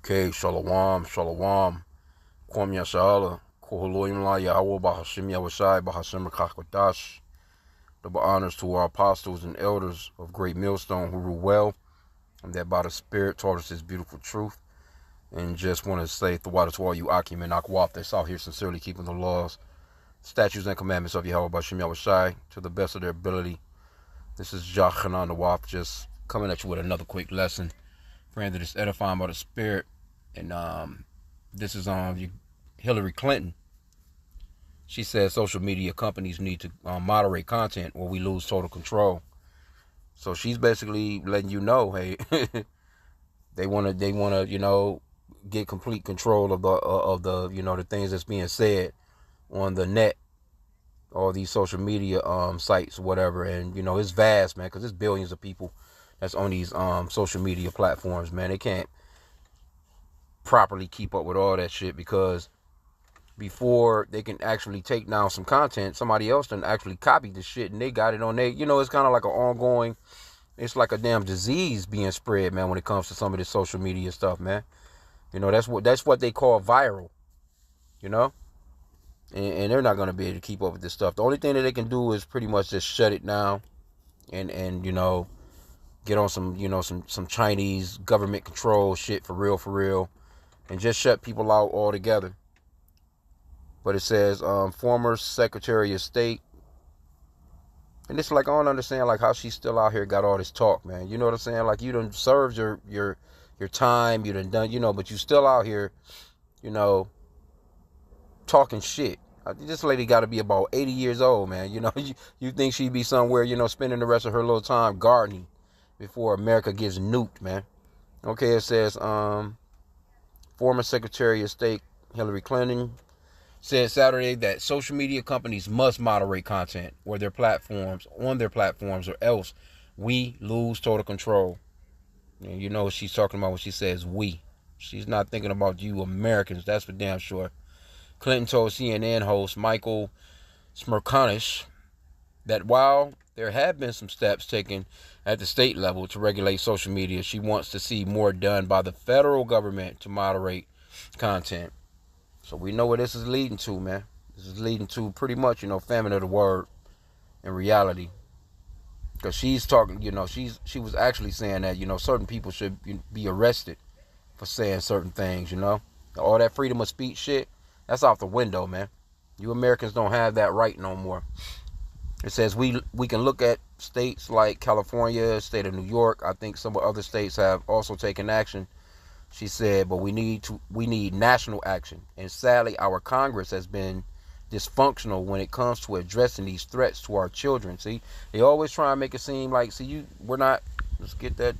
Okay, Shalom, Shalom, Kwam Yashala, Koholoim La Yahweh, Bahashim Yahushai, Bahashim Rakakwadash. Double honors to our apostles and elders of Great Millstone who rule well, and that by the Spirit taught us His beautiful truth. And just want to say, Thawada to all you Akim and Akwaf that's out here sincerely keeping the laws, statutes, and commandments of Yahweh, Bahashim Yahushai to the best of their ability. This is Jachanan the Waf, just coming at you with another quick lesson. Praying that it's edifying by the Spirit. And this is on Hillary Clinton. She says social media companies need to moderate content or we lose total control. So she's basically letting you know, hey, they want to, get complete control of the the things that's being said on the net, all these social media sites, whatever. And it's vast, man, because there's billions of people that's on these social media platforms, man. They can't properly keep up with all that shit, because before they can actually take down some content, somebody else done actually copied the shit and they got it on there. It's kind of like an ongoing, it's like a damn disease being spread, man, when it comes to some of this social media stuff, man. That's what they call viral, and they're not going to be able to keep up with this stuff. The only thing that they can do is pretty much just shut it down and get on some Chinese government control shit for real, and just shut people out altogether. But it says former Secretary of State, and it's like I don't understand like how she's still out here got all this talk, man. You know what I'm saying? Like you done served your time, you done but you still out here, talking shit. This lady got to be about 80 years old, man. You think she'd be somewhere, spending the rest of her little time gardening before America gets nuked, man. Okay, it says former Secretary of State Hillary Clinton said Saturday that social media companies must moderate content on their platforms, or else we lose total control. And you know what she's talking about when she says we. She's not thinking about you Americans, that's for damn sure. Clinton told CNN host Michael Smerconish that while there have been some steps taken at the state level to regulate social media, she wants to see more done by the federal government to moderate content. So we know where this is leading to, man. This is leading to pretty much, famine of the word in reality. Because she's talking, she was actually saying that, certain people should be arrested for saying certain things, All that freedom of speech shit, that's out the window, man. You Americans don't have that right no more. It says we can look at states like California, state of New York. I think some other states have also taken action. She said, but we need national action. And sadly, our Congress has been dysfunctional when it comes to addressing these threats to our children. See, they always try and make it seem like, we're not, let's get that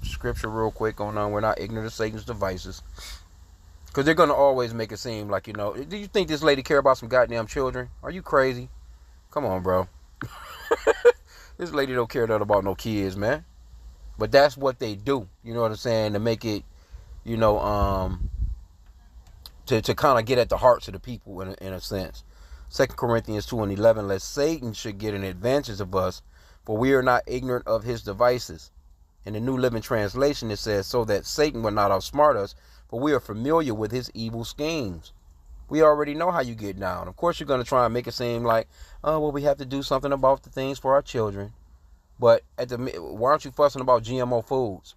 scripture real quick on. We're not ignorant of Satan's devices. Because they're going to always make it seem like, do you think this lady care about some goddamn children? Are you crazy? Come on, bro. This lady don't care nothing about no kids, man. But that's what they do. You know what I'm saying? To make it, to kind of get at the hearts of the people in a sense. 2 Corinthians 2:11, lest Satan should get an advantage of us, for we are not ignorant of his devices. In the New Living Translation, it says, so that Satan will not outsmart us, for we are familiar with his evil schemes. We already know how you get down. Of course, you're going to try and make it seem like, oh, well, we have to do something about the things for our children. But why aren't you fussing about GMO foods?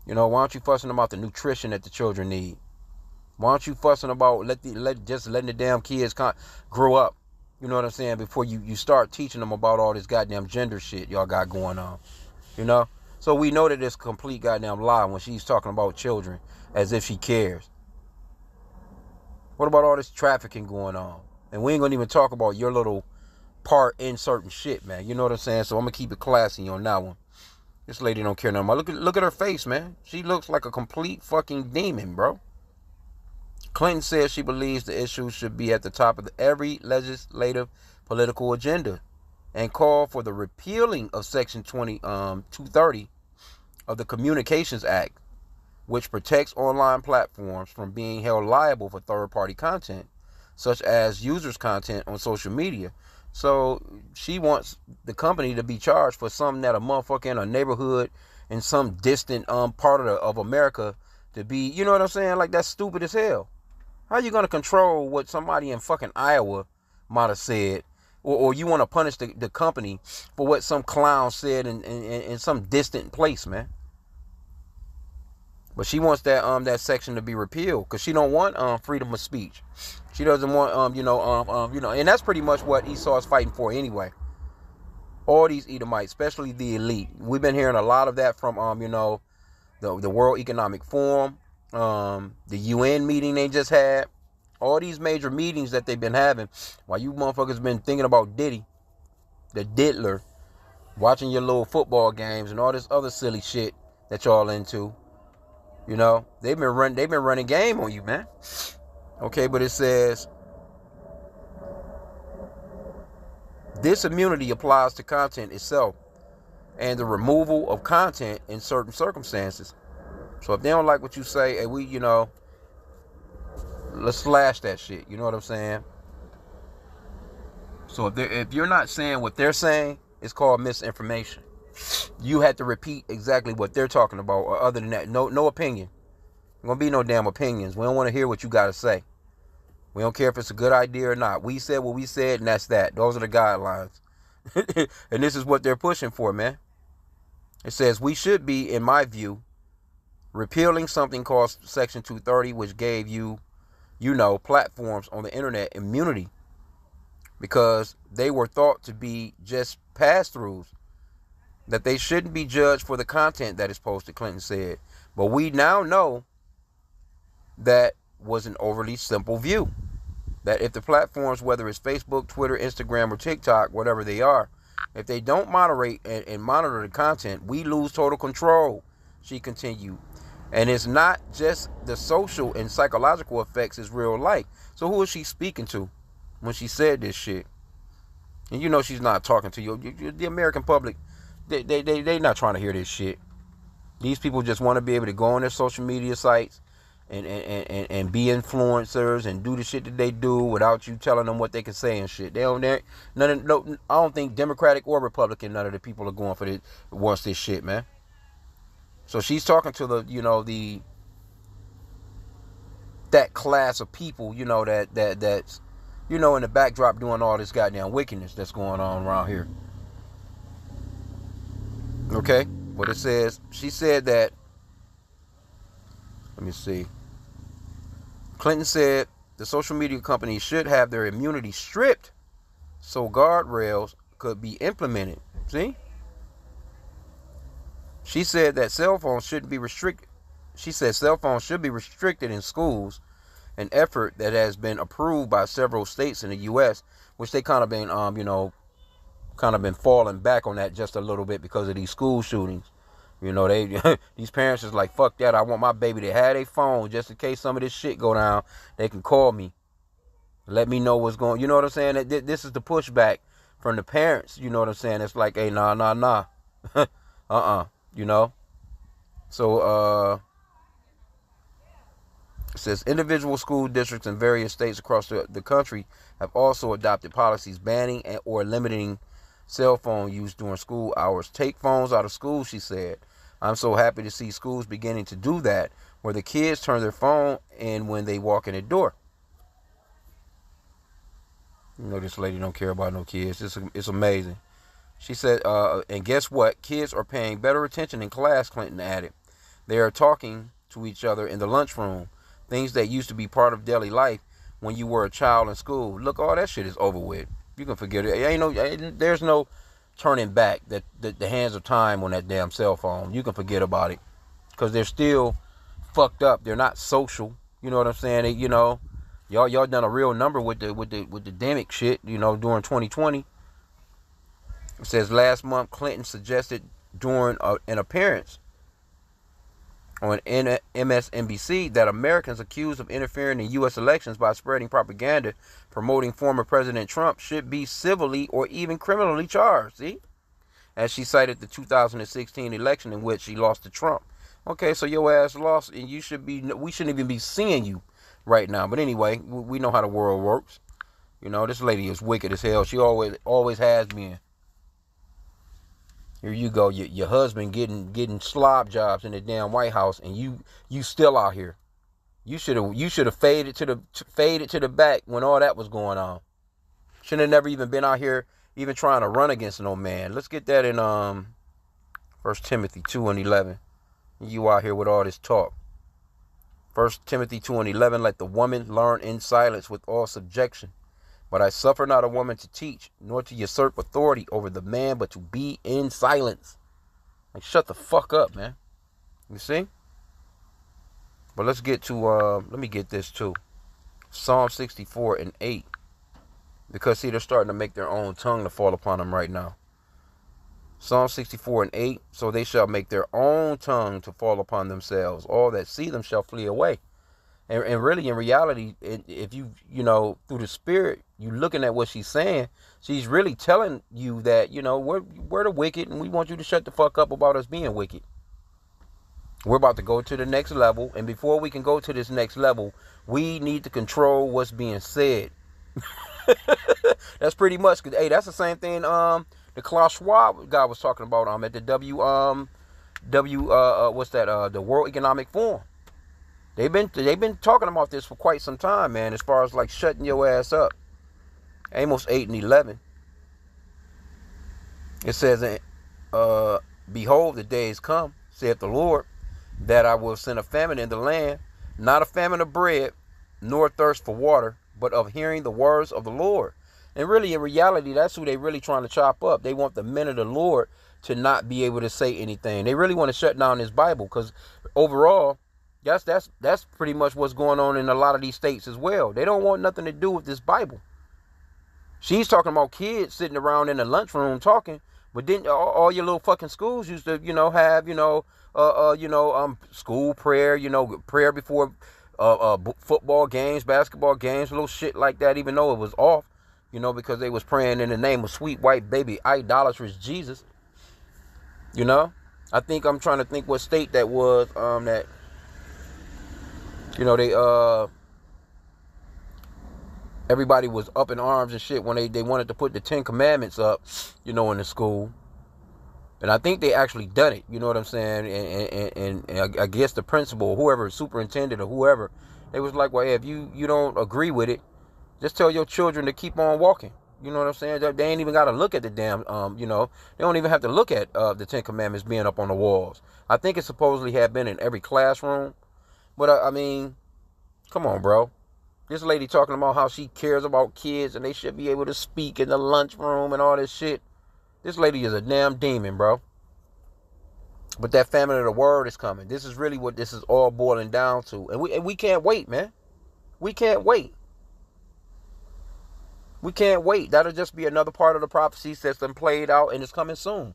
Why aren't you fussing about the nutrition that the children need? Why aren't you fussing about just letting the damn kids grow up? You know what I'm saying? Before you start teaching them about all this goddamn gender shit y'all got going on. So we know that it's a complete goddamn lie when she's talking about children as if she cares. What about all this trafficking going on? And we ain't gonna even talk about your little part in certain shit, man. You know what I'm saying? So I'm gonna keep it classy on that one. This lady don't care nothing about. Look at her face, man. She looks like a complete fucking demon, bro. Clinton says she believes the issue should be at the top of every legislative political agenda, and called for the repealing of Section 230 of the Communications Act, which protects online platforms from being held liable for third-party content, such as users' content on social media. So she wants the company to be charged for something that a motherfucker in a neighborhood in some distant part of America to be, you know what I'm saying? Like, that's stupid as hell. How you gonna control what somebody in fucking Iowa might have said? Or you want to punish the company for what some clown said in some distant place, man? But she wants that section to be repealed because she don't want freedom of speech. She doesn't want and that's pretty much what Esau is fighting for anyway. All these Edomites, especially the elite. We've been hearing a lot of that from the World Economic Forum, the UN meeting they just had. All these major meetings that they've been having while you motherfuckers been thinking about Diddy, the diddler, watching your little football games and all this other silly shit that y'all into. You know, they've been running game on you, man. Okay, but it says this immunity applies to content itself and the removal of content in certain circumstances. So if they don't like what you say, hey, let's slash that shit. You know what I'm saying? So if you're not saying what they're saying, it's called misinformation. You have to repeat exactly what they're talking about, or other than that, no opinion. There's gonna be no damn opinions. We don't want to hear what you gotta say. We don't care if it's a good idea or not. We said what we said, and that's that. Those are the guidelines. And this is what they're pushing for, man. It says we should be, in my view, repealing something called Section 230, which gave platforms on the internet immunity because they were thought to be just pass-throughs, that they shouldn't be judged for the content that is posted, Clinton said. But we now know that was an overly simple view. That if the platforms, whether it's Facebook, Twitter, Instagram, or TikTok, whatever they are, if they don't moderate and monitor the content, we lose total control, she continued. And it's not just the social and psychological effects, it's real life. So who is she speaking to when she said this shit? And you know she's not talking to you. The American public, they not trying to hear this shit. These people just want to be able to go on their social media sites and be influencers and do the shit that they do without you telling them what they can say and shit. I don't think Democratic or Republican, none of the people are going for this, wants this shit, man. So she's talking to that class of people, that's in the backdrop doing all this goddamn wickedness that's going on around here. Okay? But it says, she said that, let me see. Clinton said the social media companies should have their immunity stripped so guardrails could be implemented. See? She said that cell phones shouldn't be restricted. She said cell phones should be restricted in schools, an effort that has been approved by several states in the U.S., which they kind of been falling back on that just a little bit because of these school shootings. These parents is like, fuck that. I want my baby to have a phone just in case some of this shit go down. They can call me, let me know what's going. You know what I'm saying? This is the pushback from the parents. You know what I'm saying? It's like, hey, nah. So it says individual school districts in various states across the country have also adopted policies banning or limiting cell phone use during school hours. Take phones out of school, she said. I'm so happy to see schools beginning to do that, where the kids turn their phone in when they walk in the door. This lady don't care about no kids. It's amazing. She said, and guess what? Kids are paying better attention in class, Clinton added. They are talking to each other in the lunchroom, things that used to be part of daily life when you were a child in school. Look, all that shit is over with. You can forget it. There's no turning back the hands of time on that damn cell phone. You can forget about it because they're still fucked up. They're not social. You know what I'm saying? Y'all done a real number with the demic shit. During 2020. It says last month Clinton suggested during an appearance on MSNBC that Americans accused of interfering in U.S. elections by spreading propaganda promoting former President Trump should be civilly or even criminally charged. See? As she cited the 2016 election in which she lost to Trump. Okay, so your ass lost, and we shouldn't even be seeing you right now. But anyway, we know how the world works. This lady is wicked as hell. She always has been. Here you go, your husband getting slob jobs in the damn White House, and you still out here. You should have faded to the back when all that was going on. Should have never even been out here even trying to run against no man. Let's get that in 1 Timothy 2:11. You out here with all this talk. 1 Timothy 2:11, let the woman learn in silence with all subjection. But I suffer not a woman to teach, nor to usurp authority over the man, but to be in silence. Like, shut the fuck up, man. You see? But let's get to, let me get this too. Psalm 64:8. Because, see, they're starting to make their own tongue to fall upon them right now. Psalm 64:8. So they shall make their own tongue to fall upon themselves. All that see them shall flee away. And really, in reality, if you through the Spirit, you looking at what she's saying, she's really telling you that, we're the wicked, and we want you to shut the fuck up about us being wicked. We're about to go to the next level, and before we can go to this next level, we need to control what's being said. That's pretty much, cause hey, that's the same thing the Klaus Schwab guy was talking about at the the World Economic Forum. They've been talking about this for quite some time, man, as far as like shutting your ass up. Amos 8:11. It says, behold, the days come, saith the Lord, that I will send a famine in the land, not a famine of bread, nor thirst for water, but of hearing the words of the Lord. And really, in reality, that's who they really trying to chop up. They want the men of the Lord to not be able to say anything. They really want to shut down this Bible, because overall, that's pretty much what's going on in a lot of these states as well. They don't want nothing to do with this Bible. She's talking about kids sitting around in the lunchroom talking, but then all your little fucking schools used to, have, school prayer, prayer before football games, basketball games, little shit like that, even though it was off, because they was praying in the name of sweet white baby idolatrous Jesus. I think I'm trying to think what state that was, that, they, everybody was up in arms and shit when they wanted to put the 10 Commandments up, in the school. And I think they actually done it, you know what I'm saying? And I guess the principal, whoever, superintendent or whoever, they was like, well, hey, if you don't agree with it, just tell your children to keep on walking. You know what I'm saying? They ain't even got to look at the damn, they don't even have to look at the 10 Commandments being up on the walls. I think it supposedly had been in every classroom. But, I mean, come on, bro. This lady talking about how she cares about kids and they should be able to speak in the lunchroom and all this shit. This lady is a damn demon, bro. But that famine of the word is coming. This is really what this is all boiling down to. And we can't wait, man. We can't wait. We can't wait. That'll just be another part of the prophecy that's been played out and it's coming soon.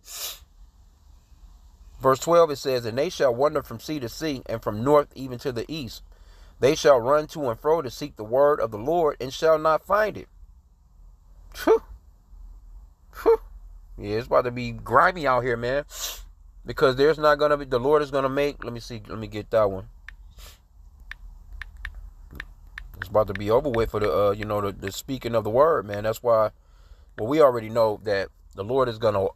Verse 12, it says, and they shall wander from sea to sea and from north even to the east. They shall run to and fro to seek the word of the Lord and shall not find it. Whew. Whew. Yeah, it's about to be grimy out here, man. Because there's not going to be, the Lord is going to make, let me get that one. It's about to be over with for the, the speaking of the word, man. That's why, well, we already know that the Lord is going to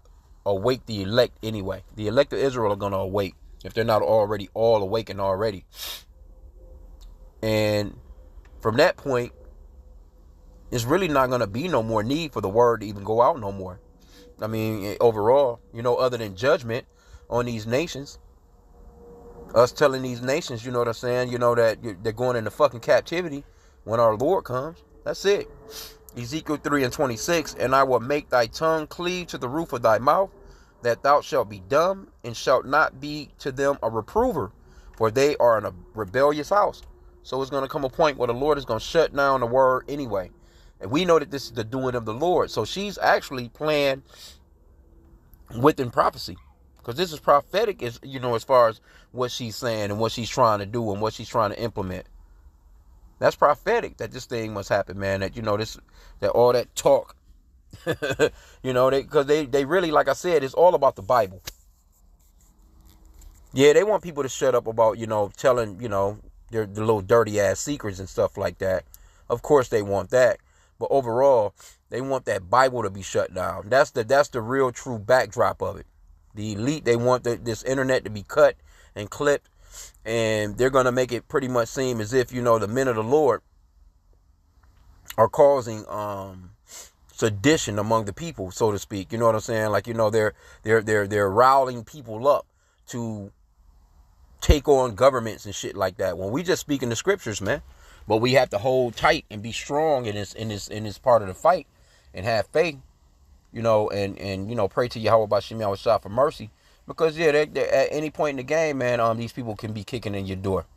awake the elect anyway. The elect of Israel are going to awake if they're not already all awakened already. And from that point, it's really not going to be no more need for the word to even go out no more. I mean, overall, other than judgment on these nations, us telling these nations, you know what I'm saying, that they're going into fucking captivity when our Lord comes. That's it. Ezekiel 3:26, and I will make thy tongue cleave to the roof of thy mouth, that thou shalt be dumb, and shalt not be to them a reprover, for they are in a rebellious house. So it's going to come a point where the Lord is going to shut down the word anyway. And we know that this is the doing of the Lord. So she's actually playing within prophecy. Because this is prophetic, as far as what she's saying and what she's trying to do and what she's trying to implement. That's prophetic that this thing must happen, man. That, that all that talk, because they really, like I said, it's all about the Bible. Yeah, they want people to shut up about, telling, the little dirty ass secrets and stuff like that. Of course they want that. But overall, they want that Bible to be shut down. That's the real true backdrop of it. The elite, they want this internet to be cut and clipped, and they're going to make it pretty much seem as if, the men of the Lord are causing sedition among the people, so to speak. You know what I'm saying? Like, they're riling people up to take on governments and shit like that. When we just speak in the scriptures, man. But we have to hold tight and be strong in this part of the fight, and have faith, and pray to Yahweh Bashim Yahweh for mercy. Because they at any point in the game, man, these people can be kicking in your door.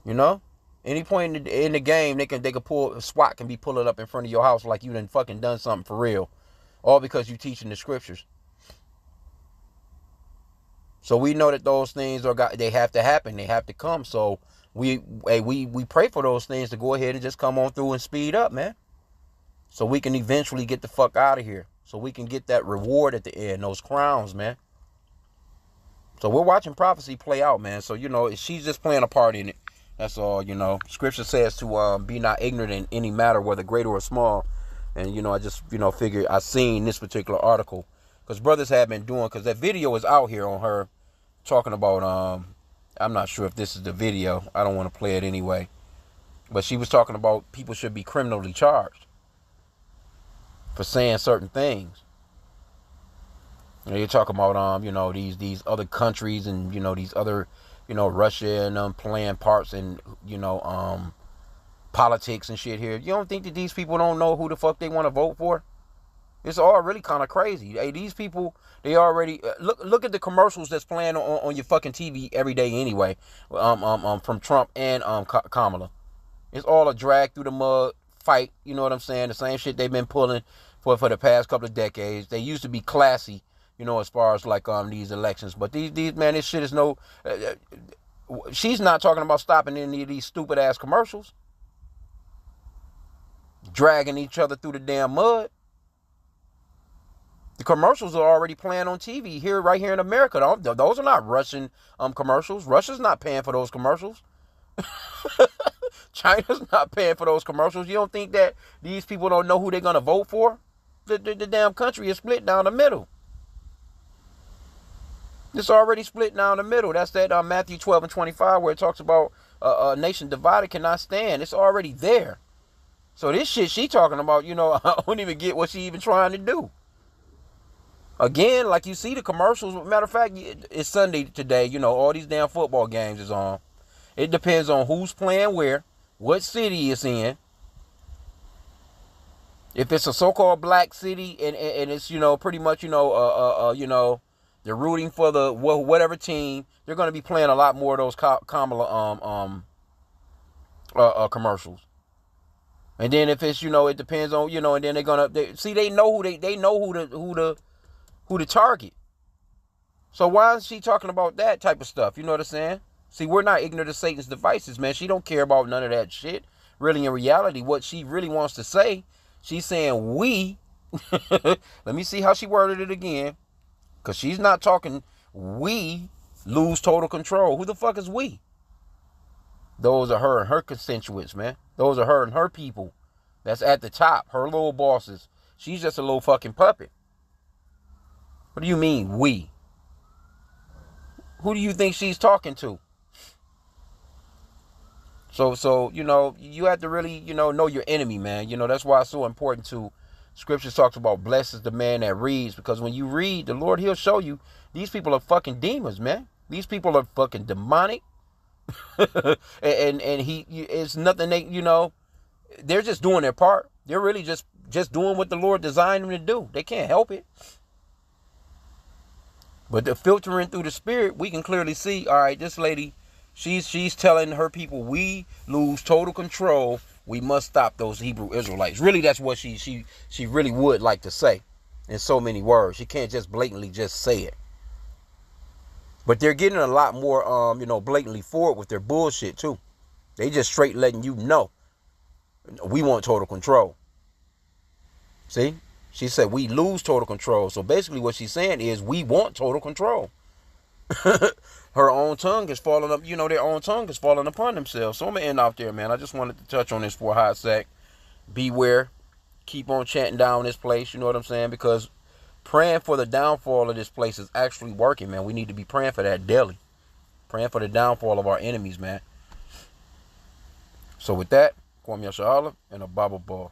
Any point in the game, they can pull, SWAT can be pulling up in front of your house like you done fucking done something for real, all because you teaching the scriptures. So we know that those things they have to happen, they have to come. So we pray for those things to go ahead and just come on through and speed up, man. So we can eventually get the fuck out of here. So we can get that reward at the end, those crowns, man. So we're watching prophecy play out, man. So, she's just playing a part in it. That's all, Scripture says to be not ignorant in any matter, whether great or small. And, I just, figured I seen this particular article. Because brothers have been doing, because that video is out here on her talking about, I'm not sure if this is the video. I don't want to play it anyway. But she was talking about people should be criminally charged for saying certain things. You're talking about these other countries and these other Russia and playing parts in politics and shit here. You don't think that these people don't know who the fuck they want to vote for? It's all really kind of crazy. Hey, these people, they already look at the commercials that's playing on your fucking TV every day anyway. From Trump and Kamala. It's all a drag through the mud fight. You know what I'm saying? The same shit they've been pulling for the past couple of decades. They used to be classy, as far as like these elections. But these man, this shit is no. She's not talking about stopping any of these stupid ass commercials, dragging each other through the damn mud. The commercials are already playing on TV right here in America. Those are not Russian commercials. Russia's not paying for those commercials. China's not paying for those commercials. You don't think that these people don't know who they're going to vote for? The damn country is split down the middle. It's already split down the middle. That's that Matthew 12 and 25 where it talks about a nation divided cannot stand. It's already there. So this shit she talking about, I don't even get what she even trying to do. Again, like you see the commercials. Matter of fact, it's Sunday today. All these damn football games is on. It depends on who's playing where, what city it's in. If it's a so-called black city and it's, pretty much, they're rooting for the whatever team, they're going to be playing a lot more of those Kamala commercials. And then if it's, it depends on, and then they're going to they know who to target. So why is she talking about that type of stuff? You know what I'm saying? See, we're not ignorant of Satan's devices, man. She don't care about none of that shit. Really, in reality, what she really wants to say, she's saying we. Let me see how she worded it again. Because she's not talking we lose total control. Who the fuck is we? Those are her and her constituents, man. Those are her and her people. That's at the top. Her little bosses. She's just a little fucking puppet. What do you mean, we? Who do you think she's talking to? So you have to really, know your enemy, man. That's why it's so important to. Scripture talks about blessed is the man that reads. Because when you read, the Lord, he'll show you. These people are fucking demons, man. These people are fucking demonic. and it's nothing they, they're just doing their part. They're really just doing what the Lord designed them to do. They can't help it. But the filtering through the spirit, we can clearly see, all right, this lady, she's telling her people, we lose total control. We must stop those Hebrew Israelites. Really, that's what she really would like to say in so many words. She can't just blatantly just say it. But they're getting a lot more, blatantly forward with their bullshit, too. They just straight letting you know. We want total control. See? She said we lose total control. So basically what she's saying is we want total control. Her own tongue is falling up. Their own tongue is falling upon themselves. So I'm going to end off there, man. I just wanted to touch on this for a hot sec. Beware. Keep on chanting down this place. You know what I'm saying? Because praying for the downfall of this place is actually working, man. We need to be praying for that daily. Praying for the downfall of our enemies, man. So with that, Kwame Yashala and a Baba Ball.